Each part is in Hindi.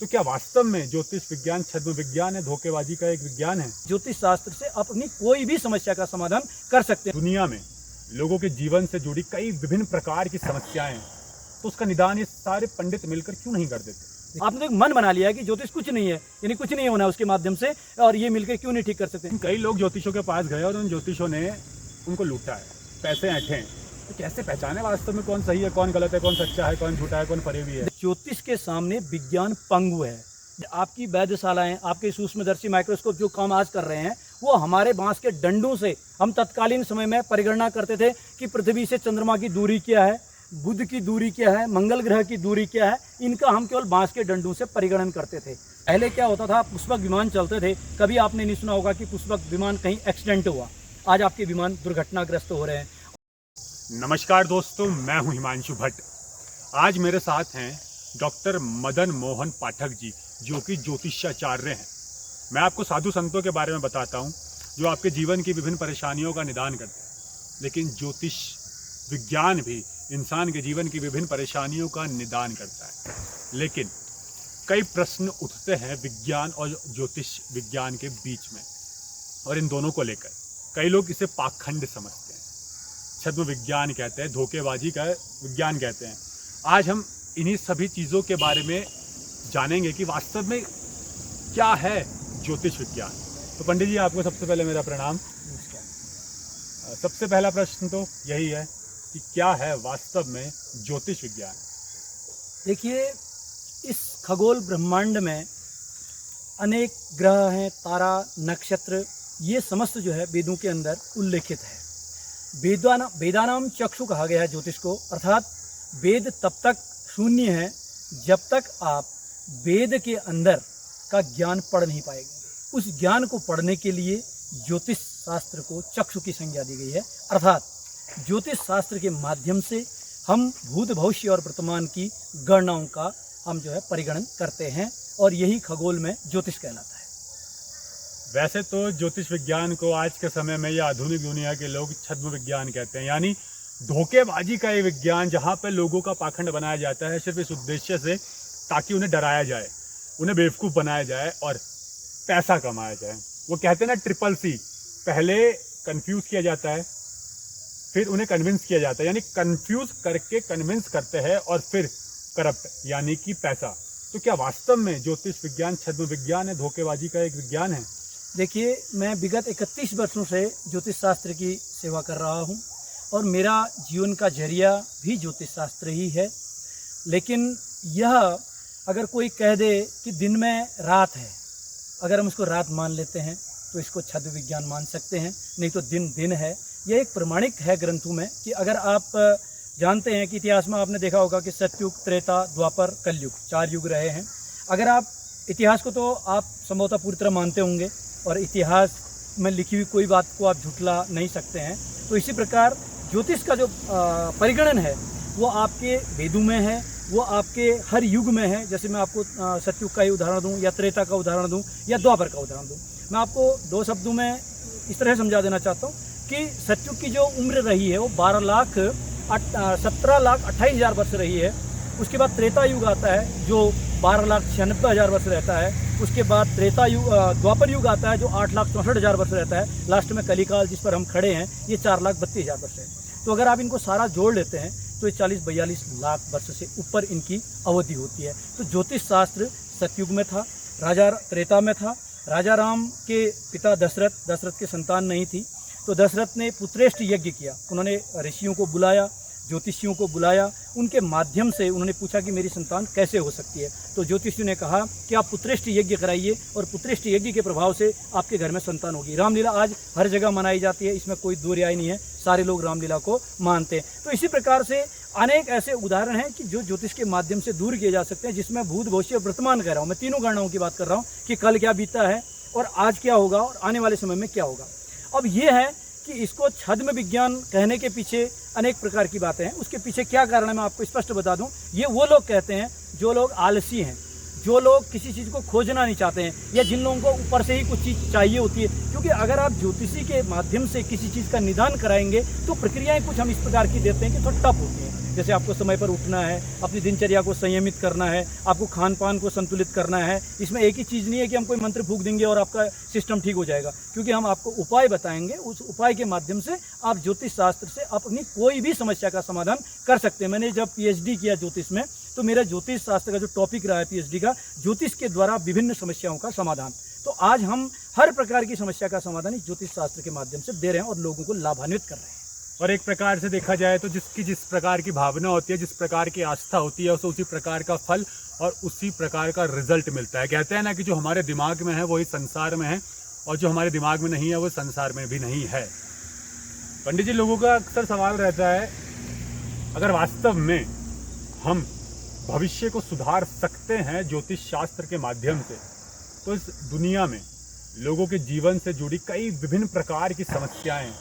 तो क्या वास्तव में ज्योतिष विज्ञान छद्म विज्ञान है, धोखेबाजी का एक विज्ञान है? ज्योतिष शास्त्र से अपनी कोई भी समस्या का समाधान कर सकते हैं। दुनिया में लोगों के जीवन से जुड़ी कई विभिन्न प्रकार की समस्याएं हैं, तो उसका निदान ये सारे पंडित मिलकर क्यों नहीं कर देते? आपने एक मन बना लिया है कि ज्योतिष कुछ नहीं है, यानी कुछ नहीं होना उसके माध्यम से, और ये मिलकर क्यों नहीं ठीक कर सकते? कई लोग ज्योतिषों के पास गए और उन ज्योतिषों ने उनको लूटा है, पैसे ऐंठे हैं। तो कैसे पहचाने वास्तव में कौन सही है, कौन गलत है, कौन सच्चा है, कौन झूठा है, कौन फरेबी है? ज्योतिष के सामने विज्ञान पंगु है। आपकी वैधशालाएं, आपके सूक्ष्मदर्शी माइक्रोस्कोप जो काम आज कर रहे हैं, वो हमारे बांस के डंडों से हम तत्कालीन समय में परिगणना करते थे कि पृथ्वी से चंद्रमा की दूरी क्या है, बुध की दूरी क्या है, मंगल ग्रह की दूरी क्या है, इनका हम केवल बांस के डंडों से परिगणन करते थे। पहले क्या होता था, पुष्पक विमान चलते थे। कभी आपने नहीं सुना होगा कि पुष्पक विमान कहीं एक्सीडेंट हुआ। आज आपके विमान दुर्घटनाग्रस्त हो रहे हैं। नमस्कार दोस्तों, मैं हूं हिमांशु भट्ट। आज मेरे साथ हैं डॉक्टर मदन मोहन पाठक जी, जो कि ज्योतिषाचार्य हैं। मैं आपको साधु संतों के बारे में बताता हूं, जो आपके जीवन की विभिन्न परेशानियों का निदान करते हैं। लेकिन ज्योतिष विज्ञान भी इंसान के जीवन की विभिन्न परेशानियों का निदान करता है। लेकिन कई प्रश्न उठते हैं विज्ञान और ज्योतिष विज्ञान के बीच में, और इन दोनों को लेकर कई लोग इसे पाखंड समझते हैं, छद्म विज्ञान कहते हैं, धोखेबाजी का विज्ञान कहते हैं। आज हम इन्हीं सभी चीज़ों के बारे में जानेंगे कि वास्तव में क्या है ज्योतिष विज्ञान। तो पंडित जी, आपको सबसे पहले मेरा प्रणाम। सबसे पहला प्रश्न तो यही है कि क्या है वास्तव में ज्योतिष विज्ञान? देखिए, इस खगोल ब्रह्मांड में अनेक ग्रह हैं, तारा, नक्षत्र, ये समस्त जो है वेदों के अंदर उल्लेखित है। वेदानाम चक्षु कहा गया है ज्योतिष को, अर्थात वेद तब तक शून्य है जब तक आप वेद के अंदर का ज्ञान पढ़ नहीं पाएंगे। उस ज्ञान को पढ़ने के लिए ज्योतिष शास्त्र को चक्षु की संज्ञा दी गई है। अर्थात ज्योतिष शास्त्र के माध्यम से हम भूत, भविष्य और वर्तमान की गणनाओं का हम जो है परिगणन करते हैं, और यही खगोल में ज्योतिष कहलाता है। वैसे तो ज्योतिष विज्ञान को आज के समय में या आधुनिक दुनिया के लोग छद्म विज्ञान कहते हैं, यानी धोखेबाजी का ये विज्ञान, जहाँ पर लोगों का पाखंड बनाया जाता है सिर्फ इस उद्देश्य से ताकि उन्हें डराया जाए, उन्हें बेवकूफ़ बनाया जाए और पैसा कमाया जाए। वो कहते हैं ना, ट्रिपल सी, पहले कंफ्यूज किया जाता है, फिर उन्हें कन्विंस किया जाता है, यानी कंफ्यूज करके कन्विंस करते हैं, और फिर करप्ट, यानी कि पैसा। तो क्या वास्तव में ज्योतिष विज्ञान छद्म विज्ञान है, धोखेबाजी का एक विज्ञान है? देखिए, मैं विगत 31 वर्षों से ज्योतिष शास्त्र की सेवा कर रहा हूँ, और मेरा जीवन का जरिया भी ज्योतिष शास्त्र ही है। लेकिन यह अगर कोई कह दे कि दिन में रात है, अगर हम उसको रात मान लेते हैं तो इसको छद्म विज्ञान मान सकते हैं, नहीं तो दिन दिन है। यह एक प्रमाणिक है ग्रंथों में कि अगर आप जानते हैं कि इतिहास में आपने देखा होगा कि सतयुग, त्रेता, द्वापर, कलयुग, 4 युग रहे हैं। अगर आप इतिहास को तो आप संभवतः पूरी तरह मानते होंगे, और इतिहास में लिखी हुई कोई बात को आप झुठला नहीं सकते हैं। तो इसी प्रकार ज्योतिष का जो परिगणन है वो आपके वेदों में है, वो आपके हर युग में है। जैसे मैं आपको सतयुग का ही उदाहरण दूं, या त्रेता का उदाहरण दूं, या द्वापर का उदाहरण दूं। मैं आपको 2 शब्दों में इस तरह समझा देना चाहता हूं कि सतयुग की जो उम्र रही है वो 17,28,000 वर्ष रही है। उसके बाद त्रेता युग आता है जो 12,96,000 वर्ष रहता है। उसके बाद द्वापर युग आता है जो 8,64,000 वर्ष रहता है। लास्ट में कलिकाल जिस पर हम खड़े हैं, ये 4,32,000 वर्ष है। तो अगर आप इनको सारा जोड़ लेते हैं तो ये 40-42 लाख वर्ष से ऊपर इनकी अवधि होती है। तो ज्योतिष शास्त्र सतयुग में था, राजा त्रेता में था। राजा राम के पिता दशरथ के संतान नहीं थी, तो दशरथ ने पुत्रेष्ठ यज्ञ किया। उन्होंने ऋषियों को बुलाया, ज्योतिषियों को बुलाया, उनके माध्यम से उन्होंने पूछा कि मेरी संतान कैसे हो सकती है। तो ज्योतिषियों ने कहा कि आप पुत्रेष्ठ यज्ञ कराइए, और पुत्रेष्ठ यज्ञ के प्रभाव से आपके घर में संतान होगी। रामलीला आज हर जगह मनाई जाती है, इसमें कोई दो राय नहीं है, सारे लोग रामलीला को मानते हैं। तो इसी प्रकार से अनेक ऐसे उदाहरण हैं कि जो ज्योतिष के माध्यम से दूर किए जा सकते हैं, जिसमें भूत, भविष्य, वर्तमान कह रहा हूँ मैं, तीनों गणनाओं की बात कर रहा हूँ कि कल क्या बीता है, और आज क्या होगा, और आने वाले समय में क्या होगा। अब ये है कि इसको छद्म विज्ञान कहने के पीछे अनेक प्रकार की बातें हैं। उसके पीछे क्या कारण है मैं आपको स्पष्ट बता दूं। ये वो लोग कहते हैं जो लोग आलसी हैं, जो लोग किसी चीज़ को खोजना नहीं चाहते हैं, या जिन लोगों को ऊपर से ही कुछ चीज़ चाहिए होती है। क्योंकि अगर आप ज्योतिषी के माध्यम से किसी चीज़ का निदान कराएंगे तो प्रक्रियाएं कुछ हम इस प्रकार की देते हैं कि थोड़ा टफ होती हैं। जैसे आपको समय पर उठना है, अपनी दिनचर्या को संयमित करना है, आपको खान पान को संतुलित करना है। इसमें एक ही चीज़ नहीं है कि हम कोई मंत्र फूंक देंगे और आपका सिस्टम ठीक हो जाएगा, क्योंकि हम आपको उपाय बताएंगे। उस उपाय के माध्यम से आप ज्योतिष शास्त्र से अपनी कोई भी समस्या का समाधान कर सकते हैं। मैंने जब PhD किया ज्योतिष में, तो मेरा ज्योतिष शास्त्र का जो टॉपिक रहा है PhD का, ज्योतिष के द्वारा विभिन्न समस्याओं का समाधान। तो आज हम हर प्रकार की समस्या का समाधान इस ज्योतिष शास्त्र के माध्यम से दे रहे हैं और लोगों को लाभान्वित कर रहे हैं। और एक प्रकार से देखा जाए तो जिसकी जिस प्रकार की भावना होती है, जिस प्रकार की आस्था होती है, उसे उसी प्रकार का फल और उसी प्रकार का रिजल्ट मिलता है। कहते हैं ना कि जो हमारे दिमाग में है वही संसार में है, और जो हमारे दिमाग में नहीं है वो संसार में भी नहीं है। पंडित जी, लोगों का अक्सर सवाल रहता है, अगर वास्तव में हम भविष्य को सुधार सकते हैं ज्योतिष शास्त्र के माध्यम से, तो इस दुनिया में लोगों के जीवन से जुड़ी कई विभिन्न प्रकार की समस्याएं,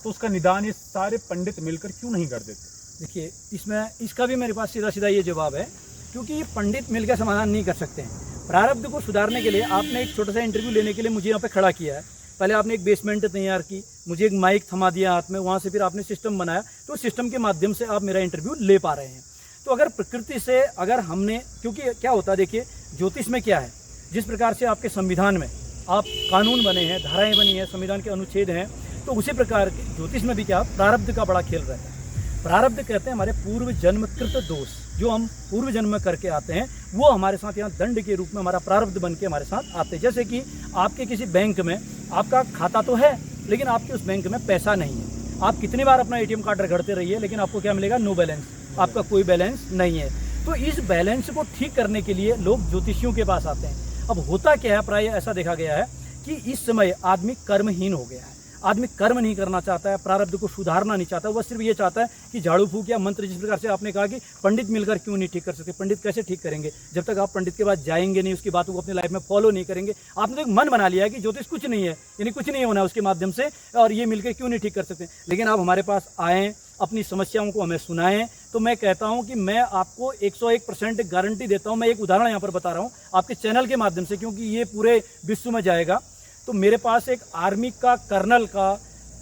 तो उसका निदान ये सारे पंडित मिलकर क्यों नहीं कर देते? देखिए, इसमें इसका भी मेरे पास सीधा सीधा ये जवाब है, क्योंकि ये पंडित मिलकर समाधान नहीं कर सकते हैं। प्रारब्ध को सुधारने के लिए आपने एक छोटा सा इंटरव्यू लेने के लिए मुझे यहाँ पे खड़ा किया है। पहले आपने एक बेसमेंट तैयार की, मुझे एक माइक थमा दिया हाथ में, वहाँ से फिर आपने सिस्टम बनाया, तो सिस्टम के माध्यम से आप मेरा इंटरव्यू ले पा रहे हैं। तो अगर प्रकृति से अगर हमने, क्योंकि क्या होता है, देखिए ज्योतिष में क्या है, जिस प्रकार से आपके संविधान में आप कानून बने हैं, धाराएं बनी हैं, संविधान के अनुच्छेद हैं, तो उसी प्रकार के ज्योतिष में भी क्या प्रारब्ध का बड़ा खेल रहता है। प्रारब्ध कहते हैं हमारे पूर्व जन्मकृत दोष, जो हम पूर्व जन्म में करके आते हैं, वो हमारे साथ यहाँ दंड के रूप में हमारा प्रारब्ध बन के हमारे साथ आते हैं। जैसे कि आपके किसी बैंक में आपका खाता तो है, लेकिन आपके उस बैंक में पैसा नहीं है। आप कितनी बार अपना ATM कार्ड रगड़ते रहिए, लेकिन आपको क्या मिलेगा? नो बैलेंस, आपका कोई बैलेंस नहीं है। तो इस बैलेंस को ठीक करने के लिए लोग ज्योतिषियों के पास आते हैं। अब होता क्या है, प्राय ऐसा देखा गया है कि इस समय आदमी कर्महीन हो गया है। आदमी कर्म नहीं करना चाहता है, प्रारब्ध को सुधारना नहीं चाहता, वह सिर्फ ये चाहता है कि झाड़ू फूंक या मंत्र, जिस प्रकार से आपने कहा कि पंडित मिलकर क्यों नहीं ठीक कर सकते। पंडित कैसे ठीक करेंगे जब तक आप पंडित के पास जाएंगे नहीं, उसकी बातों को अपनी लाइफ में फॉलो नहीं करेंगे। आपने तो एक मन बना लिया है कि ज्योतिष कुछ नहीं है, यानी कुछ नहीं होना है उसके माध्यम से, और ये मिलकर क्यों नहीं ठीक कर सकते। लेकिन आप हमारे पास आएँ, अपनी समस्याओं को हमें सुनाएं, तो मैं कहता हूं कि मैं आपको 101% गारंटी देता हूं। मैं एक उदाहरण यहां पर बता रहा हूं आपके चैनल के माध्यम से, क्योंकि ये पूरे विश्व में जाएगा। तो मेरे पास एक आर्मी का कर्नल का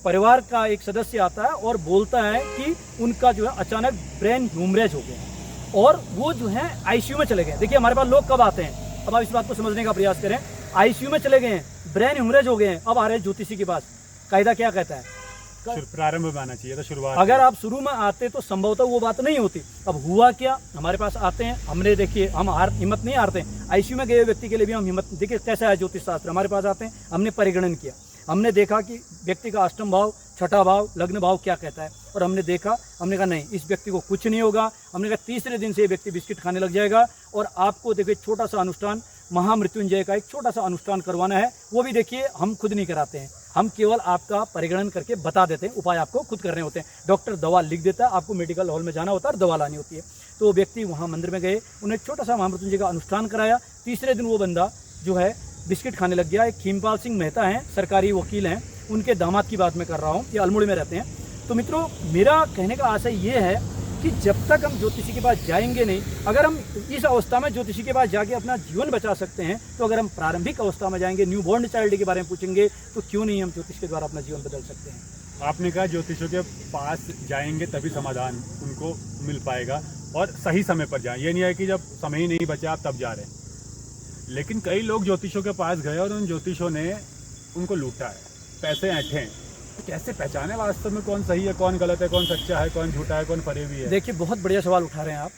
परिवार का एक सदस्य आता है और बोलता है कि उनका जो है अचानक ब्रेन ह्यूमरेज हो गया और वो जो है ICU में चले गए। देखिए हमारे पास लोग कब आते हैं, अब आप इस बात को समझने का प्रयास करें। ICU में चले गए हैं, ब्रेन ह्यूमरेज हो गए हैं, अब आ रहे हैं ज्योतिषी के पास। कायदा क्या कहता है? प्रारंभ में आना चाहिए था, शुरुआत। अगर आप शुरू में आते तो संभवतः वो बात नहीं होती। अब हुआ क्या, हमारे पास आते हैं, हमने देखिए हम हिम्मत नहीं हारते। ICU में गए व्यक्ति के लिए भी हम हिम्मत, देखिए कैसा है ज्योतिष शास्त्र। हमारे पास आते हैं, हमने परिगणन किया, हमने देखा कि व्यक्ति का अष्टम भाव, छठा भाव, लग्न भाव क्या कहता है, और हमने देखा, हमने कहा नहीं, इस व्यक्ति को कुछ नहीं होगा। हमने कहा तीसरे दिन से ये व्यक्ति बिस्किट खाने लग जाएगा और आपको देखिए छोटा सा अनुष्ठान, महामृत्युंजय का एक छोटा सा अनुष्ठान करवाना है। वो भी देखिए हम खुद नहीं कराते हैं, हम केवल आपका परिगणन करके बता देते हैं, उपाय आपको खुद करने होते हैं। डॉक्टर दवा लिख देता है, आपको मेडिकल हॉल में जाना होता है और दवा लानी होती है। तो वो व्यक्ति वहाँ मंदिर में गए, उन्हें छोटा सा महामृत्युंजय का अनुष्ठान कराया। तीसरे दिन वो बंदा जो है बिस्किट खाने लग गया। एक खीमपाल सिंह मेहता हैं, सरकारी वकील हैं, उनके दामाद की बात मैं कर रहा हूँ, ये अल्मोड़ी में रहते हैं। तो मित्रों, मेरा कहने का आशय ये है कि जब तक हम ज्योतिषी के पास जाएंगे नहीं, अगर हम इस अवस्था में ज्योतिषी के पास जाके अपना जीवन बचा सकते हैं, तो अगर हम प्रारंभिक अवस्था में जाएंगे, न्यू बॉर्न चाइल्ड के बारे में पूछेंगे, तो क्यों नहीं हम ज्योतिष के द्वारा अपना जीवन बदल सकते हैं। आपने कहा ज्योतिषों के पास जाएंगे तभी समाधान उनको मिल पाएगा, और सही समय पर जाएं। ये नहीं है कि जब समय ही नहीं बचा आप तब जा रहे हैं। लेकिन कई लोग ज्योतिषों के पास गए और उन ज्योतिषों ने उनको लूटा है, पैसे ऐंठे हैं। तो कैसे पहचाने वास्तव में कौन सही है, कौन गलत है, कौन सच्चा है, कौन झूठा है, कौन फरेबी है? देखिए, बहुत बढ़िया सवाल उठा रहे हैं आप।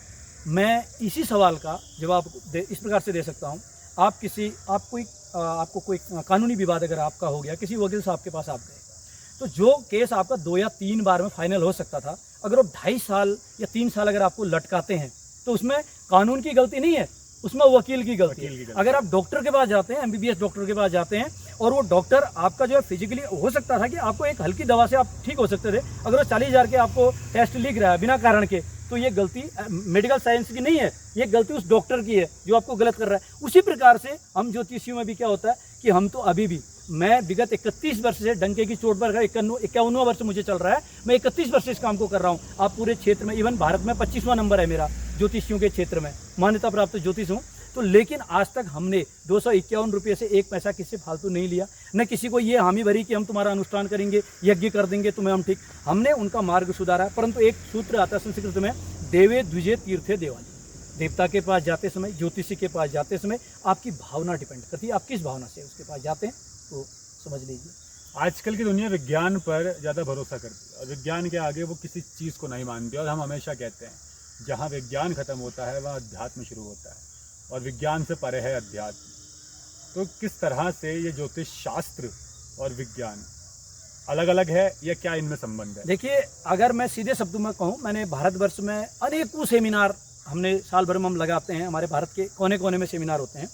मैं इसी सवाल का जवाब इस प्रकार से दे सकता हूँ। आपको कोई कानूनी विवाद अगर आपका हो गया, किसी वकील साहब के पास आप गए, तो जो केस आपका 2 या 3 बार में फाइनल हो सकता था, अगर वो 2.5 साल या 3 साल अगर आपको लटकाते हैं, तो उसमें कानून की गलती नहीं है, उसमें वकील की गलती है। अगर आप डॉक्टर के पास जाते हैं, MBBS डॉक्टर के पास जाते हैं, और वो डॉक्टर आपका जो है फिजिकली, हो सकता था कि आपको एक हल्की दवा से आप ठीक हो सकते थे, अगर वो 40,000 के आपको टेस्ट लिख रहा है बिना कारण के, तो ये गलती मेडिकल साइंस की नहीं है, ये गलती उस डॉक्टर की है जो आपको गलत कर रहा है। उसी प्रकार से हम ज्योतिषियों में भी क्या होता है कि हम तो अभी भी, मैं विगत 31 वर्ष से डंके की चोट पर, 51वां वर्ष मुझे चल रहा है, मैं 31 वर्ष से इस काम को कर रहा हूँ। आप पूरे क्षेत्र में, इवन भारत में 25वां नंबर है मेरा ज्योतिषियों के क्षेत्र में, मान्यता प्राप्त ज्योतिष हूँ। तो लेकिन आज तक हमने 251 रुपये से एक पैसा किसी फालतू नहीं लिया, न किसी को ये हामी भरी कि हम तुम्हारा अनुष्ठान करेंगे, यज्ञ कर देंगे तुम्हें हम ठीक। हमने उनका मार्ग सुधारा। परंतु एक सूत्र आता है संस्कृत में, देवे द्विजे तीर्थे देवाली। देवता के पास जाते समय, ज्योतिषी के पास जाते समय आपकी भावना डिपेंड करती है, आप किस भावना से उसके पास जाते हैं, तो समझ लीजिए। आजकल की दुनिया विज्ञान पर ज़्यादा भरोसा करती है और विज्ञान के आगे वो किसी चीज़ को नहीं मानती। और हम हमेशा कहते हैं जहाँ विज्ञान खत्म होता है वहाँ अध्यात्म शुरू होता है, और विज्ञान से परे है अध्यात्म। तो किस तरह से ये ज्योतिष शास्त्र और विज्ञान अलग अलग है या क्या इनमें संबंध है? देखिए, अगर मैं सीधे शब्दों में कहूँ, मैंने भारतवर्ष में अनेकों सेमिनार हमने साल भर में हम लगाते हैं, हमारे भारत के कोने कोने में सेमिनार होते हैं।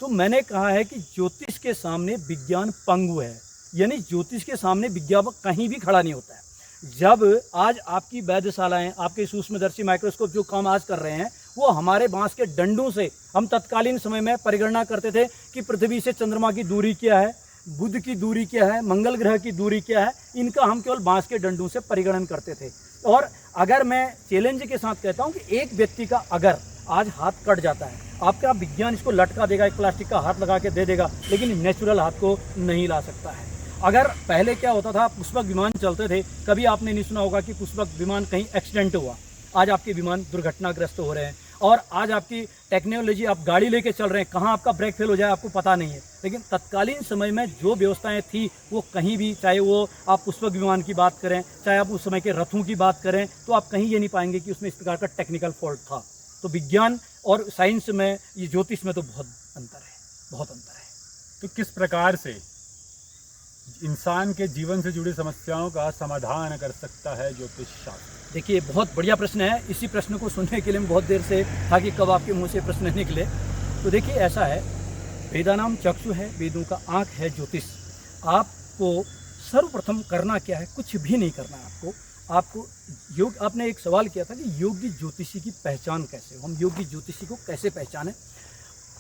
तो मैंने कहा है कि ज्योतिष के सामने विज्ञान पंगु है, यानी ज्योतिष के सामने विज्ञान कहीं भी खड़ा नहीं होता है। जब आज आपकी वैधशालाएं, आपके सूक्ष्मदर्शी माइक्रोस्कोप जो काम आज कर रहे हैं, वो हमारे बांस के डंडों से हम तत्कालीन समय में परिगणना करते थे कि पृथ्वी से चंद्रमा की दूरी क्या है, बुध की दूरी क्या है, मंगल ग्रह की दूरी क्या है, इनका हम केवल बांस के डंडों से परिगणन करते थे। और अगर मैं चैलेंज के साथ कहता हूं कि एक व्यक्ति का अगर आज हाथ कट जाता है, आपका विज्ञान इसको लटका देगा, एक प्लास्टिक का हाथ लगा के दे देगा, लेकिन नेचुरल हाथ को नहीं ला सकता है। अगर पहले क्या होता था, पुष्पक विमान चलते थे, कभी आपने नहीं सुना होगा कि पुष्पक विमान कहीं एक्सीडेंट हुआ। आज आपके विमान दुर्घटनाग्रस्त हो रहे हैं, और आज आपकी टेक्नोलॉजी, आप गाड़ी लेके चल रहे हैं, कहाँ आपका ब्रेक फेल हो जाए आपको पता नहीं है। लेकिन तत्कालीन समय में जो व्यवस्थाएं थी वो कहीं भी, चाहे वो आप पुष्पक विमान की बात करें, चाहे आप उस समय के रथों की बात करें, तो आप कहीं ये नहीं पाएंगे कि उसमें इस प्रकार का टेक्निकल फॉल्ट था। तो विज्ञान और साइंस में, ये ज्योतिष में तो बहुत अंतर है, बहुत अंतर है। तो किस प्रकार से इंसान के जीवन से जुड़ी समस्याओं का समाधान कर सकता है ज्योतिष शास्त्र? देखिए, बहुत बढ़िया प्रश्न है। इसी प्रश्न को सुनने के लिए मैं बहुत देर से था कि कब आपके मुंह से प्रश्न निकले। तो देखिए, ऐसा है, वेदानाम चक्षु है, वेदों का आँख है ज्योतिष। आपको सर्वप्रथम करना क्या है? कुछ भी नहीं करना है आपको योग। आपने एक सवाल किया था कि योग्य ज्योतिषी की पहचान कैसे हो, हम योग्य ज्योतिषी को कैसे पहचानें।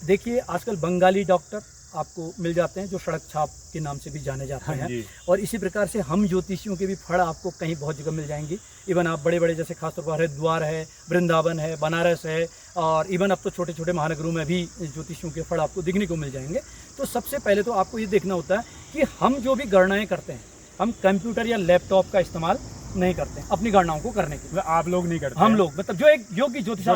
देखिए, आजकल बंगाली डॉक्टर आपको मिल जाते हैं जो सड़क छाप के नाम से भी जाने जाते हैं, और इसी प्रकार से हम ज्योतिषियों के भी फड़ आपको कहीं बहुत जगह मिल जाएंगी। इवन आप बड़े बड़े, जैसे खासतौर पर हरिद्वार है, वृंदावन है, बनारस है, और इवन अब तो छोटे छोटे महानगरों में भी ज्योतिषियों के फड़ आपको दिखने को मिल जाएंगे। तो सबसे पहले तो आपको ये देखना होता है कि हम जो भी गणनाएँ करते हैं, हम कंप्यूटर या लैपटॉप का इस्तेमाल नहीं करते हैं अपनी गणनाओं को करने के लिए। आप लोग नहीं करते? हम लोग, मतलब जो एक योग्य ज्योतिष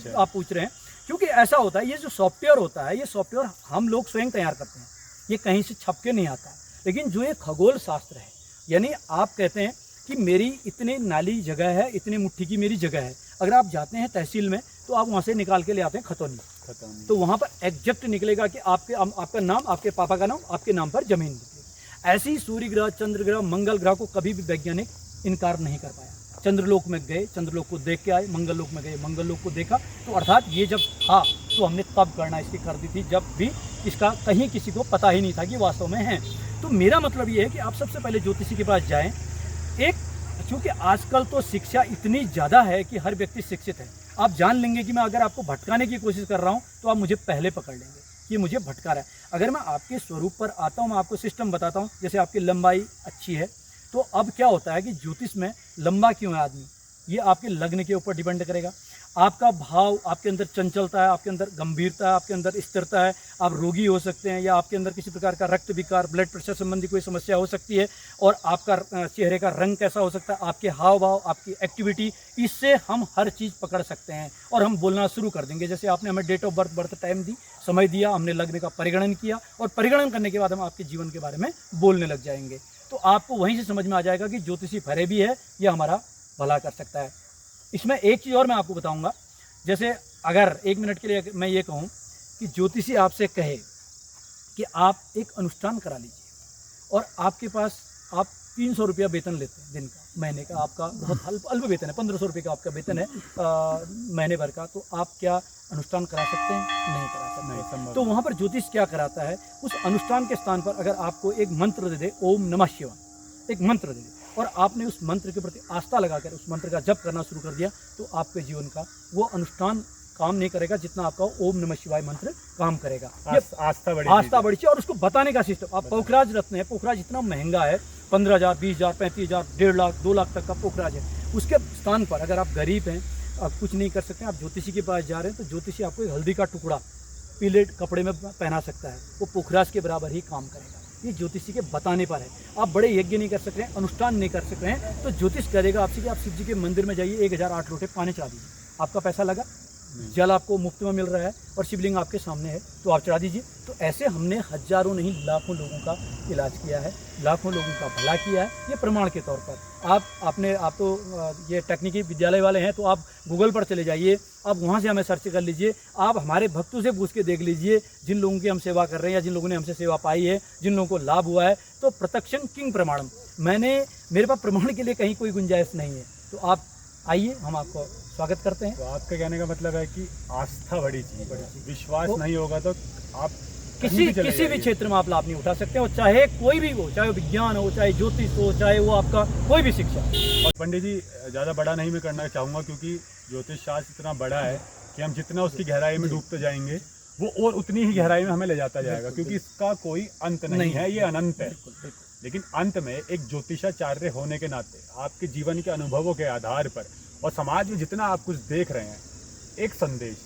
आप पूछ रहे हैं। क्योंकि ऐसा होता है, ये जो सॉफ्टवेयर होता है, ये सॉफ्टवेयर हम लोग स्वयं तैयार करते हैं, ये कहीं से छप के नहीं आता। लेकिन जो ये खगोल शास्त्र है, यानी आप कहते हैं कि मेरी इतने नाली जगह है, इतने मुट्ठी की मेरी जगह है, अगर आप जाते हैं तहसील में तो आप वहाँ से निकाल के ले आते हैं खतौनी, तो वहाँ पर एग्जैक्ट निकलेगा कि आपका नाम, आपके पापा का नाम, आपके नाम पर जमीन निकलेगी। ऐसे ही सूर्य ग्रह, चंद्र ग्रह, मंगल ग्रह को कभी भी वैज्ञानिक इनकार नहीं कर पाया। चंद्रलोक में गए, चंद्रलोक को देख के आए, मंगल लोक में गए, मंगल लोक को देखा। तो अर्थात ये जब था तो हमने तब गणना इसकी कर दी थी, जब भी इसका कहीं किसी को पता ही नहीं था कि वास्तव में है। तो मेरा मतलब ये है कि आप सबसे पहले ज्योतिषी के पास जाएं। चूँकि आजकल तो शिक्षा इतनी ज़्यादा है कि हर व्यक्ति शिक्षित है। आप जान लेंगे कि मैं अगर आपको भटकाने की कोशिश कर रहा हूँ तो आप मुझे पहले पकड़ लेंगे कि मुझे भटका रहा है। अगर मैं आपके स्वरूप पर आता हूँ, मैं आपको सिस्टम बताता हूँ, जैसे आपकी लंबाई अच्छी है, तो अब क्या होता है कि ज्योतिष में लंबा क्यों है आदमी, ये आपके लग्न के ऊपर डिपेंड करेगा। आपका भाव, आपके अंदर चंचलता है, आपके अंदर गंभीरता है, आपके अंदर स्थिरता है, आप रोगी हो सकते हैं, या आपके अंदर किसी प्रकार का रक्त विकार, ब्लड प्रेशर संबंधी कोई समस्या हो सकती है, और आपका चेहरे का रंग कैसा हो सकता है, आपके हाव भाव, आपकी एक्टिविटी, इससे हम हर चीज़ पकड़ सकते हैं और हम बोलना शुरू कर देंगे। जैसे आपने हमें डेट ऑफ बर्थ टाइम दी, समय दिया, हमने लग्न का परिगणन किया, और परिगणन करने के बाद हम आपके जीवन के बारे में बोलने लग जाएंगे। तो आपको वहीं से समझ में आ जाएगा कि ज्योतिषी फरे भी है, यह हमारा भला कर सकता है। इसमें एक चीज़ और मैं आपको बताऊंगा। जैसे अगर 1 मिनट के लिए मैं ये कहूँ कि ज्योतिषी आपसे कहे कि आप एक अनुष्ठान करा लीजिए, और आपके पास आप 300 रुपया वेतन लेते हैं दिन का, महीने का, आपका बहुत अल्प वेतन है, 1500 रुपये का आपका वेतन है महीने भर का, तो आप क्या अनुष्ठान करा सकते हैं? नहीं करा सकते। तो वहाँ पर ज्योतिष क्या कराता है, उस अनुष्ठान के स्थान पर अगर आपको एक मंत्र दे दे, ओम नमः शिवाय, एक मंत्र दे दे, और आपने उस मंत्र के प्रति आस्था लगाकर उस मंत्र का जप करना शुरू कर दिया, तो आपके जीवन का वो अनुष्ठान काम नहीं करेगा जितना आपका ओम नमः शिवाय मंत्र काम करेगा। आस्था बढ़ी, और उसको बताने का सिस्टम। आप पोखराज रत्न है, पोखराज इतना महंगा है, 15,000, 20,000, 35,000, 1.5 लाख, 2 लाख तक का पोखराज है। उसके स्थान पर अगर आप गरीब हैं, आप कुछ नहीं कर सकते, आप ज्योतिषी के पास जा रहे हैं, तो ज्योतिषी आपको एक हल्दी का टुकड़ा पीले कपड़े में पहना सकता है, वो पुखराज के बराबर ही काम करेगा। ये ज्योतिषी के बताने पर है। आप बड़े यज्ञ नहीं कर सक रहे हैं, अनुष्ठान नहीं कर सक रहे हैं, तो ज्योतिष करेगा आपसे कि आप शिव जी के मंदिर में जाइए, 1008 लोटे पानी चढ़ा दीजिए। आपका पैसा लगा, जल आपको मुफ्त में मिल रहा है और शिवलिंग आपके सामने है, तो आप चढ़ा दीजिए। तो ऐसे हमने हजारों नहीं लाखों लोगों का इलाज किया है, लाखों लोगों का भला किया है, ये प्रमाण के तौर पर। आप तो ये तकनीकी विद्यालय वाले हैं, तो आप गूगल पर चले जाइए, आप वहाँ से हमें सर्च कर लीजिए, आप हमारे भक्तों से पूछ के देख लीजिए, जिन लोगों की हम सेवा कर रहे हैं या जिन लोगों ने हमसे सेवा पाई है, जिन लोगों को लाभ हुआ है, तो प्रत्यक्षं किंग प्रमाणम। मेरे पास प्रमाण के लिए कहीं कोई गुंजाइश नहीं है। तो आप आइए, हम आपको स्वागत करते हैं। तो आपका कहने का मतलब है कि आस्था बड़ी चीज है, विश्वास नहीं होगा तो आप किसी भी क्षेत्र में आप लाभ नहीं उठा सकते, और चाहे कोई भी हो, चाहे वो विज्ञान हो, चाहे ज्योतिष हो, चाहे वो आपका कोई भी शिक्षा। और पंडित जी, ज़्यादा बड़ा नहीं मैं करना चाहूँगा, क्योंकि ज्योतिष शास्त्र इतना बड़ा है कि हम जितना उसकी गहराई में डूबते जाएंगे वो और उतनी ही गहराई में हमें ले जाता जाएगा, क्योंकि इसका कोई अंत नहीं है, ये अनंत है। लेकिन अंत में एक ज्योतिषाचार्य होने के नाते आपके जीवन के अनुभवों के आधार पर और समाज में जितना आप कुछ देख रहे हैं, एक संदेश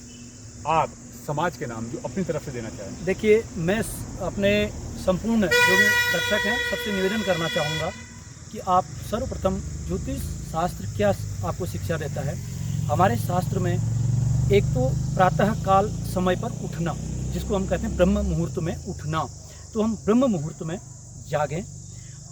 आप समाज के नाम जो अपनी तरफ से देना चाहें। देखिए, मैं अपने संपूर्ण जो भी दर्शक हैं सबसे निवेदन करना चाहूँगा कि आप सर्वप्रथम ज्योतिष शास्त्र क्या आपको शिक्षा देता है। हमारे शास्त्र में एक तो प्रातः काल समय पर उठना, जिसको हम कहते हैं ब्रह्म मुहूर्त में उठना, तो हम ब्रह्म मुहूर्त में जागें।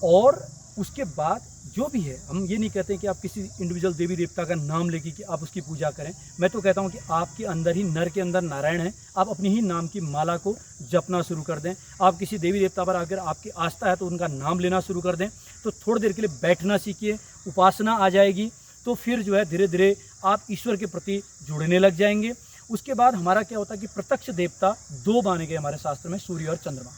और उसके बाद जो भी है, हम ये नहीं कहते कि आप किसी इंडिविजुअल देवी देवता का नाम लेके कि आप उसकी पूजा करें। मैं तो कहता हूँ कि आपके अंदर ही, नर के अंदर नारायण है, आप अपनी ही नाम की माला को जपना शुरू कर दें। आप किसी देवी देवता पर अगर आपकी आस्था है तो उनका नाम लेना शुरू कर दें। तो थोड़ी देर के लिए बैठना सीखिए, उपासना आ जाएगी, तो फिर जो है धीरे धीरे आप ईश्वर के प्रति जुड़ने लग जाएंगे। उसके बाद हमारा क्या होता है कि प्रत्यक्ष देवता दो माने गए हमारे शास्त्र में, सूर्य और चंद्रमा।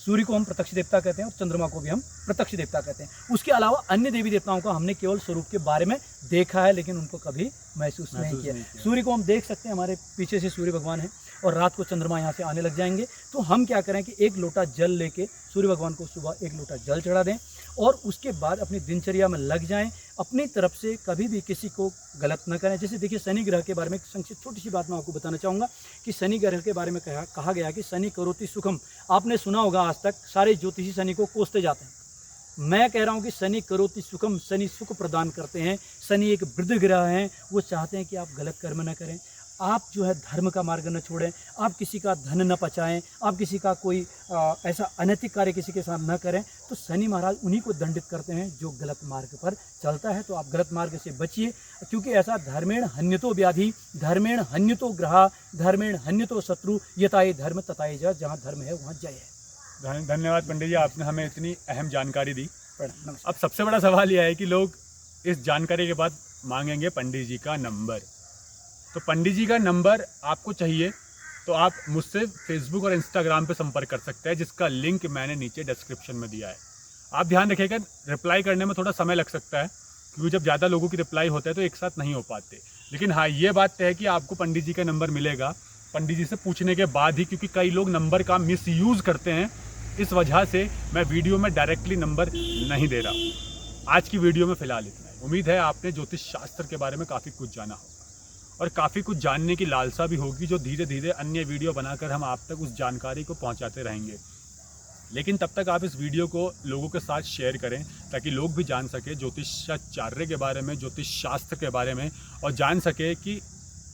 सूर्य को हम प्रत्यक्ष देवता कहते हैं और चंद्रमा को भी हम प्रत्यक्ष देवता कहते हैं। उसके अलावा अन्य देवी देवताओं का हमने केवल स्वरूप के बारे में देखा है, लेकिन उनको कभी महसूस नहीं किया। सूर्य को हम देख सकते हैं, हमारे पीछे से सूर्य भगवान है, और रात को चंद्रमा यहाँ से आने लग जाएंगे। तो हम क्या करें कि एक लोटा जल लेके सूर्य भगवान को सुबह एक लोटा जल चढ़ा दें, और उसके बाद अपनी दिनचर्या में लग जाएं। अपनी तरफ से कभी भी किसी को गलत न करें। जैसे देखिए, शनि ग्रह के बारे में संक्षिप्त छोटी सी बात मैं आपको बताना चाहूँगा कि शनि ग्रह के बारे में कहा गया कि शनि करोति सुखम। आपने सुना होगा, आज तक सारे ज्योतिषी शनि को कोसते जाते हैं। मैं कह रहा हूँ कि शनि करोति सुखम, शनि सुख प्रदान करते हैं। शनि एक वृद्ध ग्रह हैं, वो चाहते हैं कि आप गलत कर्म न करें, आप जो है धर्म का मार्ग न छोड़ें, आप किसी का धन न पचाएं, आप किसी का कोई ऐसा अनैतिक कार्य किसी के साथ न करें। तो शनि महाराज उन्हीं को दंडित करते हैं जो गलत मार्ग पर चलता है। तो आप गलत मार्ग से बचिए, क्योंकि ऐसा धर्मेण हन्यतो व्याधि, धर्मेण हन्यतो ग्रहा, धर्मेण हन्यतो शत्रु, यताये धर्म तताये जय। जहाँ धर्म है वहाँ जय है। धन्यवाद पंडित जी, आपने हमें इतनी अहम जानकारी दी। अब सबसे बड़ा सवाल यह है कि लोग इस जानकारी के बाद मांगेंगे पंडित जी का नंबर। तो पंडित जी का नंबर आपको चाहिए तो आप मुझसे फेसबुक और इंस्टाग्राम पे संपर्क कर सकते हैं, जिसका लिंक मैंने नीचे डिस्क्रिप्शन में दिया है। आप ध्यान रखिएगा, रिप्लाई करने में थोड़ा समय लग सकता है, क्योंकि जब ज़्यादा लोगों की रिप्लाई होता है तो एक साथ नहीं हो पाते। लेकिन हाँ, ये बात तय है कि आपको पंडित जी का नंबर मिलेगा पंडित जी से पूछने के बाद ही, क्योंकि कई लोग नंबर का मिसयूज़ करते हैं। इस वजह से मैं वीडियो में डायरेक्टली नंबर नहीं दे रहा हूँ। आज की वीडियो में फ़िलहाल इतना है। उम्मीद है आपने ज्योतिष शास्त्र के बारे में काफ़ी कुछ जाना होगा और काफ़ी कुछ जानने की लालसा भी होगी, जो धीरे धीरे अन्य वीडियो बनाकर हम आप तक उस जानकारी को पहुंचाते रहेंगे। लेकिन तब तक आप इस वीडियो को लोगों के साथ शेयर करें, ताकि लोग भी जान सके ज्योतिषाचार्य के बारे में, ज्योतिष शास्त्र के बारे में, और जान सके कि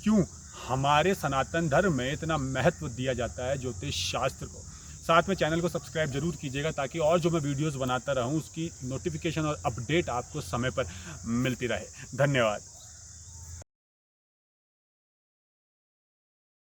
क्यों हमारे सनातन धर्म में इतना महत्व दिया जाता है ज्योतिष शास्त्र को। साथ में चैनल को सब्सक्राइब जरूर कीजिएगा, ताकि और जो मैं वीडियोज़ बनाता रहूँ उसकी नोटिफिकेशन और अपडेट आपको समय पर मिलती रहे। धन्यवाद।